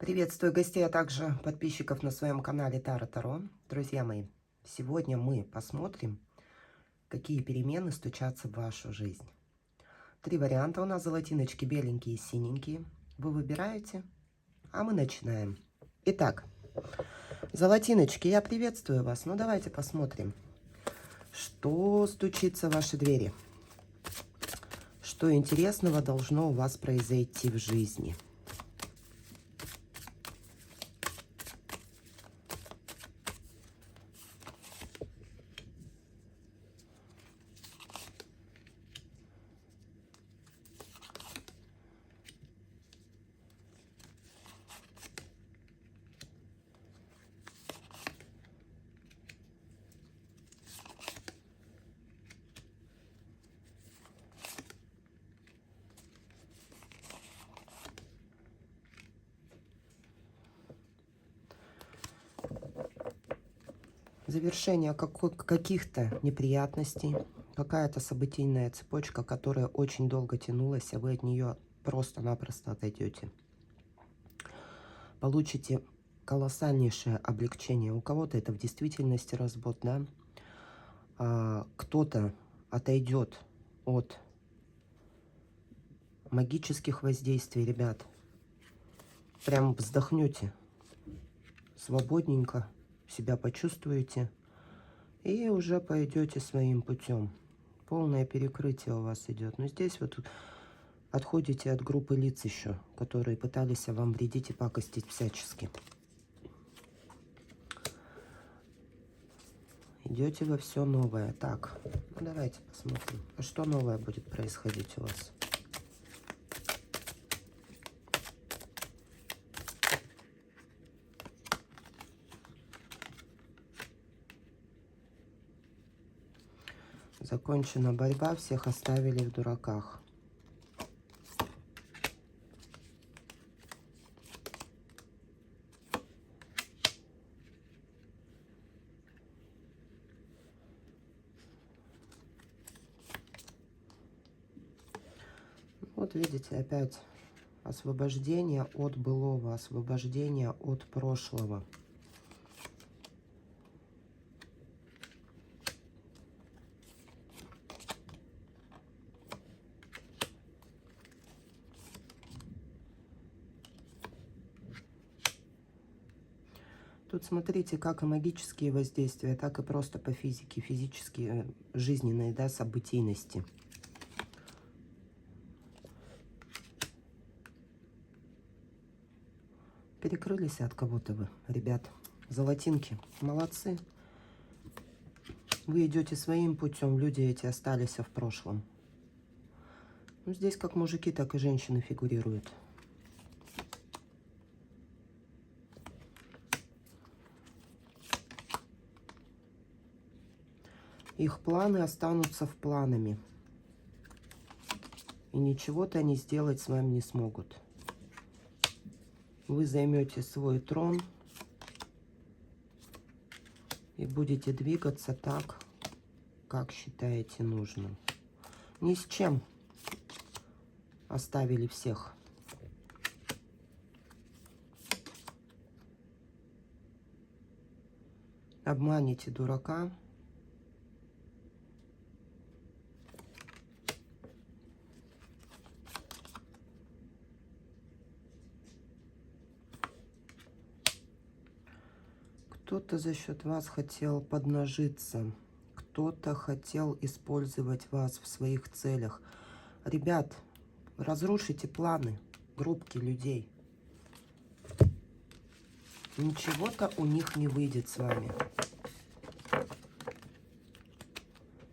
Приветствую гостей, а также подписчиков на своем канале Таро Таро. Друзья мои, сегодня мы посмотрим, какие перемены стучатся в вашу жизнь. 3 варианта у нас: золотиночки, беленькие и синенькие. Вы выбираете, а мы начинаем. Итак, золотиночки, я приветствую вас. Ну, давайте посмотрим, что стучится в ваши двери. Что интересного должно у вас произойти в жизни. Завершение каких-то неприятностей, какая-то событийная цепочка, которая очень долго тянулась, а вы от нее просто-напросто отойдете. Получите колоссальнейшее облегчение. У кого-то это в действительности развод, да? Кто-то отойдет от магических воздействий, ребят. Прям вздохнете свободненько, себя почувствуете и уже пойдете своим путем. Полное перекрытие у вас идет. Но здесь вы тут отходите от группы лиц еще, которые пытались вам вредить и пакостить всячески. Идете во все новое. Так, ну давайте посмотрим, а что новое будет происходить у вас. Закончена борьба, всех оставили в дураках. Вот видите, опять освобождение от былого, освобождение от прошлого. Тут смотрите, как и магические воздействия, так и просто по физике, физические, жизненные, да, событийности. Перекрылись от кого-то вы, ребят. Золотинки, молодцы. Вы идете своим путем, люди эти остались в прошлом. Ну, здесь как мужики, так и женщины фигурируют. Их планы останутся в планами. И ничего-то они сделать с вами не смогут. Вы займете свой трон и будете двигаться так, как считаете нужным. Ни с чем оставили всех. Обманете дурака. Кто-то за счет вас хотел поднажиться. Кто-то хотел использовать вас в своих целях. Ребят, разрушите планы группки людей. Ничего-то у них не выйдет с вами.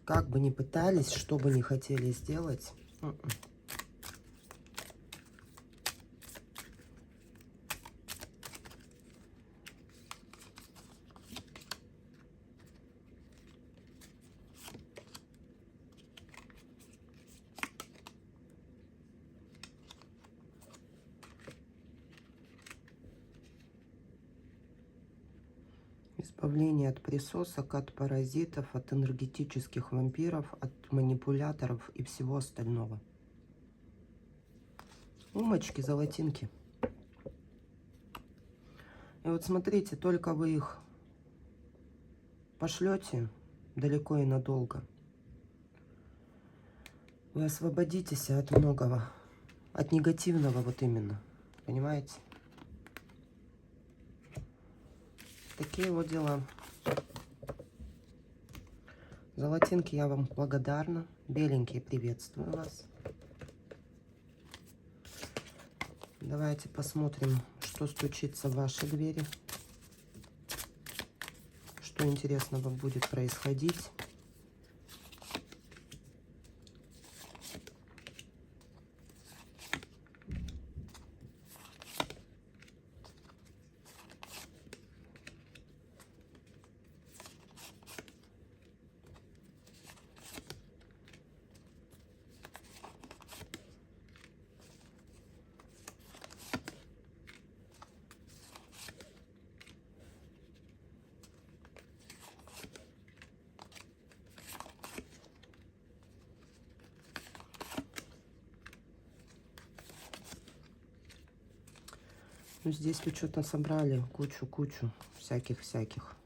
Как бы ни пытались, что бы ни хотели сделать. Избавление от присосок, от паразитов, от энергетических вампиров, от манипуляторов и всего остального. Умочки, золотинки. И вот смотрите, только вы их пошлете далеко и надолго, вы освободитесь от многого, от негативного вот именно, понимаете? Такие вот дела. Золотинки, я вам благодарна. Беленькие, приветствую вас. Давайте посмотрим, что стучится в ваши двери. Что интересного будет происходить. Ну, здесь вы что-то собрали, кучу всяких.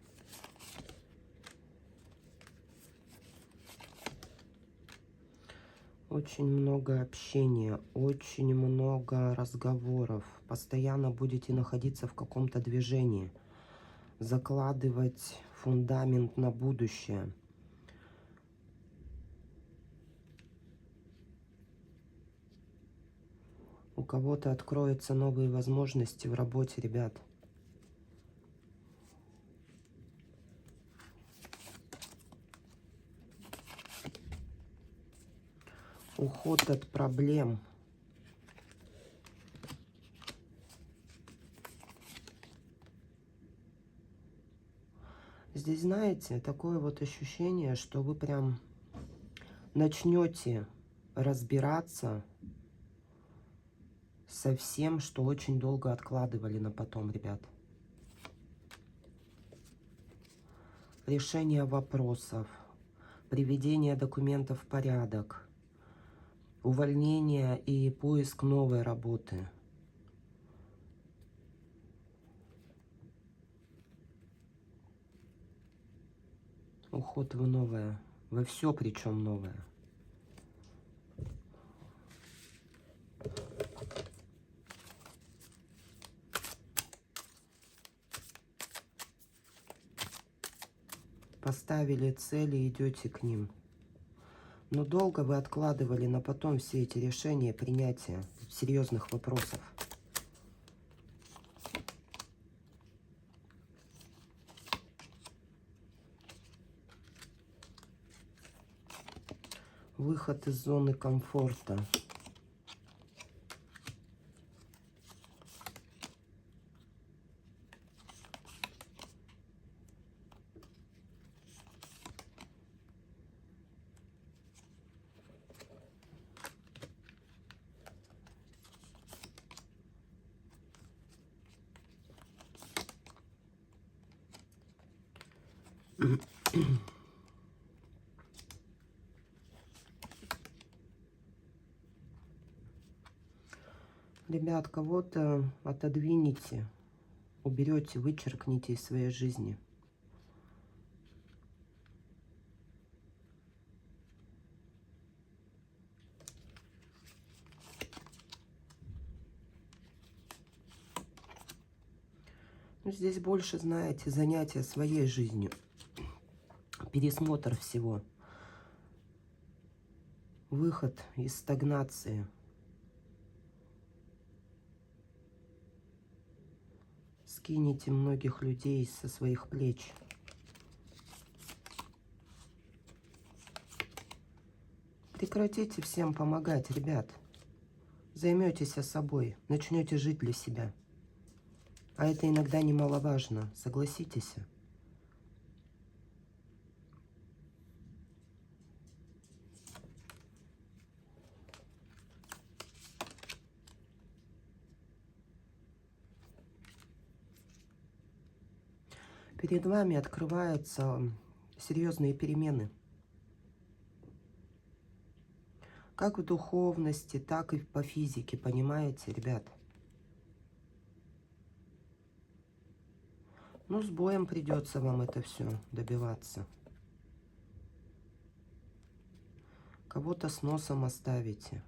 Очень много общения, очень много разговоров. Постоянно будете находиться в каком-то движении. Закладывать фундамент на будущее. У кого-то откроются новые возможности в работе, ребят. Уход от проблем. Здесь, знаете, такое вот ощущение, что вы прям начнете разбираться со всем, что очень долго откладывали на потом, ребят. Решение вопросов, приведение документов в порядок, увольнение и поиск новой работы. Уход в новое, во все причем новое. Поставили цели и идете к ним. Но долго вы откладывали на потом все эти решения, принятия серьезных вопросов. Выход из зоны комфорта. Ребят, кого-то отодвинете, уберете, вычеркните из своей жизни. Ну, здесь больше, знаете, занятия своей жизнью, пересмотр всего, выход из стагнации. Скинете многих людей со своих плеч. Прекратите всем помогать, ребят. Займетесь собой, начнете жить для себя. А это иногда немаловажно, согласитесь. Перед вами открываются серьезные перемены. Как в духовности, так и по физике, понимаете, ребят? Ну, с боем придется вам это все добиваться. Кого-то с носом оставите.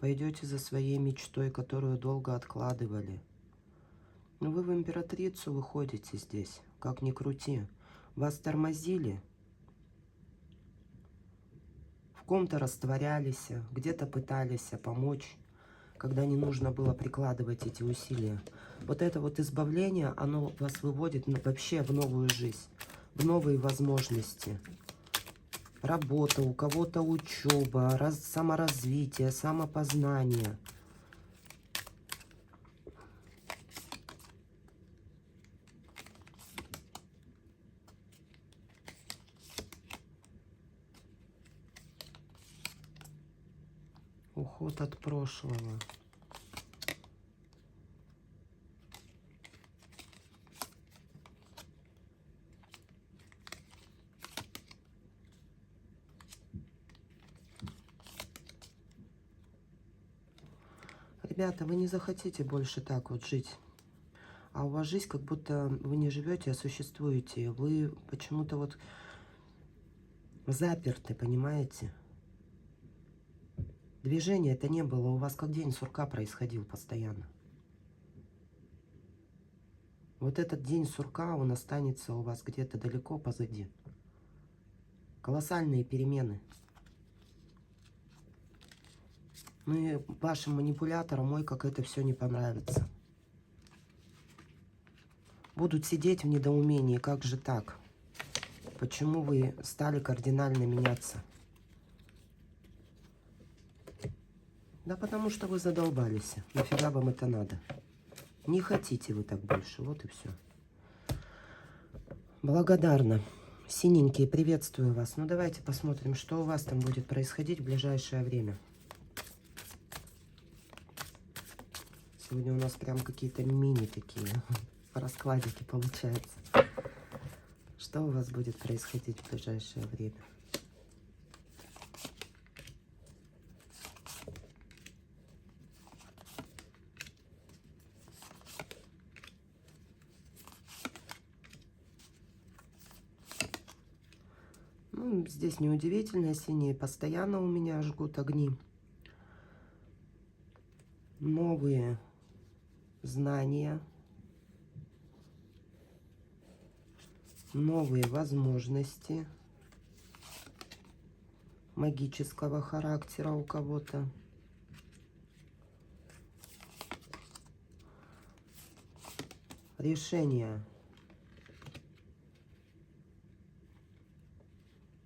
Пойдете за своей мечтой, которую долго откладывали. Но вы в императрицу выходите здесь, как ни крути. Вас тормозили, в ком-то растворялись, где-то пытались помочь, когда не нужно было прикладывать эти усилия. Вот это вот избавление, оно вас выводит вообще в новую жизнь, в новые возможности. Работа, у кого-то учеба, саморазвитие, самопознание. Уход от прошлого. Ребята, вы не захотите больше так вот жить. А у вас жизнь, как будто вы не живете, а существуете. Вы почему-то вот заперты, понимаете? Движения это не было. У вас как день сурка происходил постоянно. Вот этот день сурка, он останется у вас где-то далеко позади. Колоссальные перемены. Ну и вашим манипуляторам, ой, как это все не понравится. Будут сидеть в недоумении, как же так? Почему вы стали кардинально меняться? Да потому что вы задолбались. Нафига вам это надо? Не хотите вы так больше, вот и все. Благодарна. Синенькие, приветствую вас. Ну давайте посмотрим, что у вас там будет происходить в ближайшее время. Сегодня у нас прям какие-то мини такие раскладики получаются. Что у вас будет происходить в ближайшее время? Ну, здесь неудивительно, синие постоянно у меня жгут огни. Новые знания, новые возможности магического характера у кого-то. Решение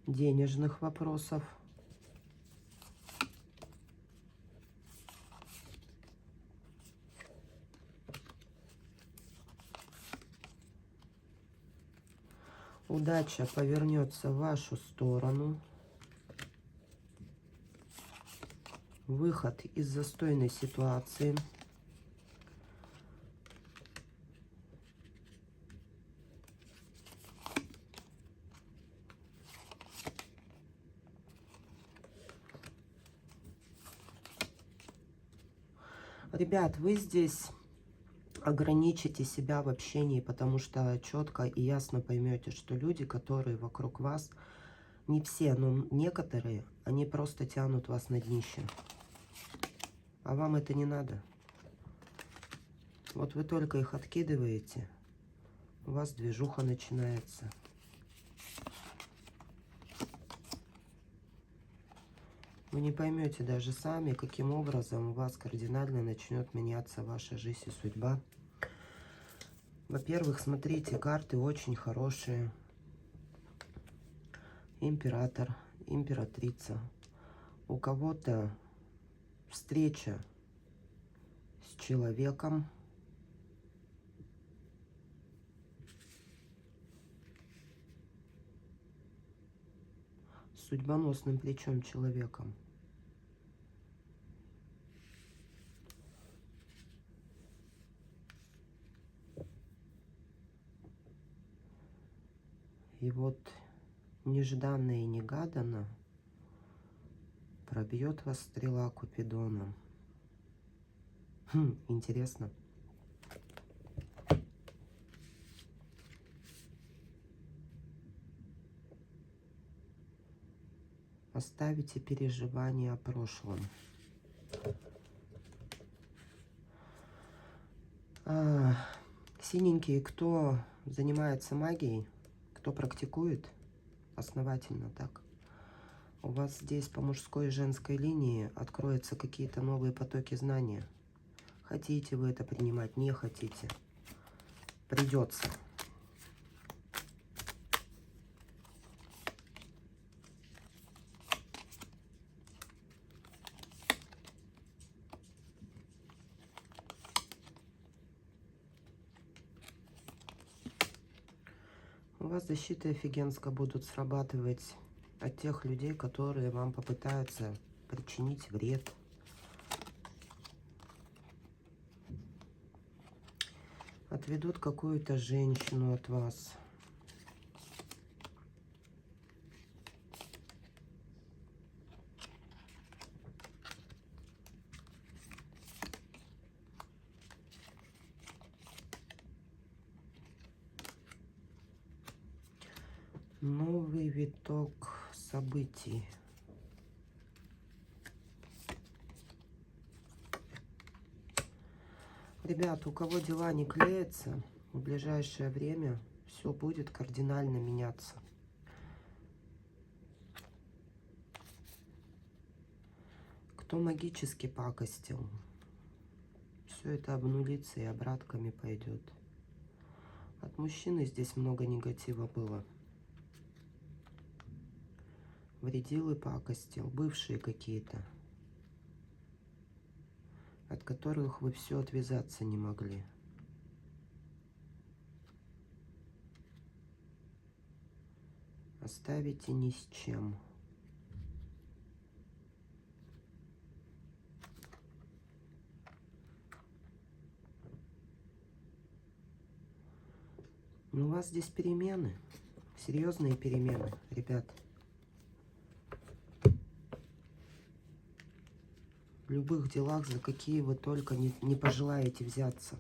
денежных вопросов. Удача повернется в вашу сторону. Выход из застойной ситуации. Ребят, вы здесь ограничите себя в общении, потому что четко и ясно поймете, что люди, которые вокруг вас, не все, но некоторые, они просто тянут вас на днище. А вам это не надо. Вот вы только их откидываете, у вас движуха начинается. Вы не поймете даже сами, каким образом у вас кардинально начнет меняться ваша жизнь и судьба. Во-первых, смотрите, карты очень хорошие. Император, императрица. У кого-то встреча с человеком. С судьбоносным причем человеком. И вот нежданно и негаданно пробьет вас стрела Купидона. Интересно. Оставите переживания о прошлом. Синенькие, кто занимается магией, кто практикует основательно так, у вас здесь по мужской и женской линии откроются какие-то новые потоки знания. Хотите вы это принимать, не хотите. Придется. У вас защиты офигенско будут срабатывать от тех людей, которые вам попытаются причинить вред. Отведут какую-то женщину от вас. Новый виток событий. Ребят, у кого дела не клеятся, в ближайшее время все будет кардинально меняться. Кто магически пакостил, все это обнулится и обратками пойдет. От мужчины здесь много негатива было. Вредил и пакостил, бывшие какие-то, от которых вы все отвязаться не могли. Оставите ни с чем. Но у вас здесь перемены, серьезные перемены, ребят. В любых делах, за какие вы только не пожелаете взяться.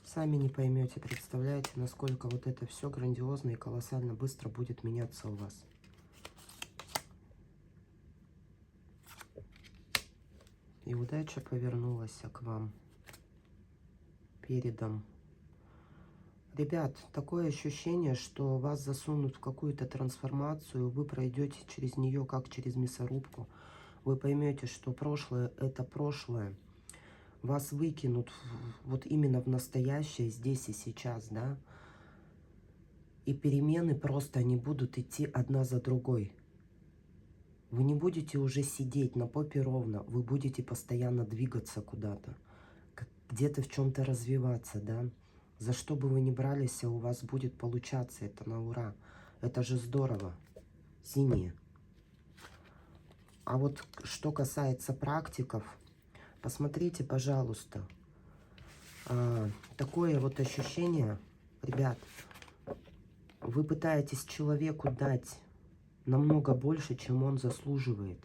Сами не поймете, представляете, насколько вот это все грандиозно и колоссально быстро будет меняться у вас. И удача повернулась к вам передом. Ребят, такое ощущение, что вас засунут в какую-то трансформацию, вы пройдете через нее, как через мясорубку. Вы поймете, что прошлое – это прошлое. Вас выкинут вот именно в настоящее, здесь и сейчас, да. И перемены просто, они будут идти одна за другой. Вы не будете уже сидеть на попе ровно, вы будете постоянно двигаться куда-то, где-то в чем-то развиваться, да. За что бы вы ни брались, у вас будет получаться, это на ура. Это же здорово. Синие. А вот что касается практиков, посмотрите, пожалуйста. Такое вот ощущение, ребят, вы пытаетесь человеку дать намного больше, чем он заслуживает.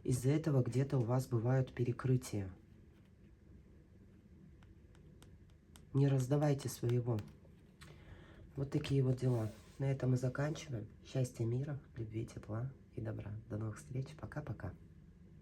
Из-за этого где-то у вас бывают перекрытия. Не раздавайте своего. Вот такие вот дела. На этом мы заканчиваем. Счастья, мира, любви, тепла и добра. До новых встреч. Пока-пока.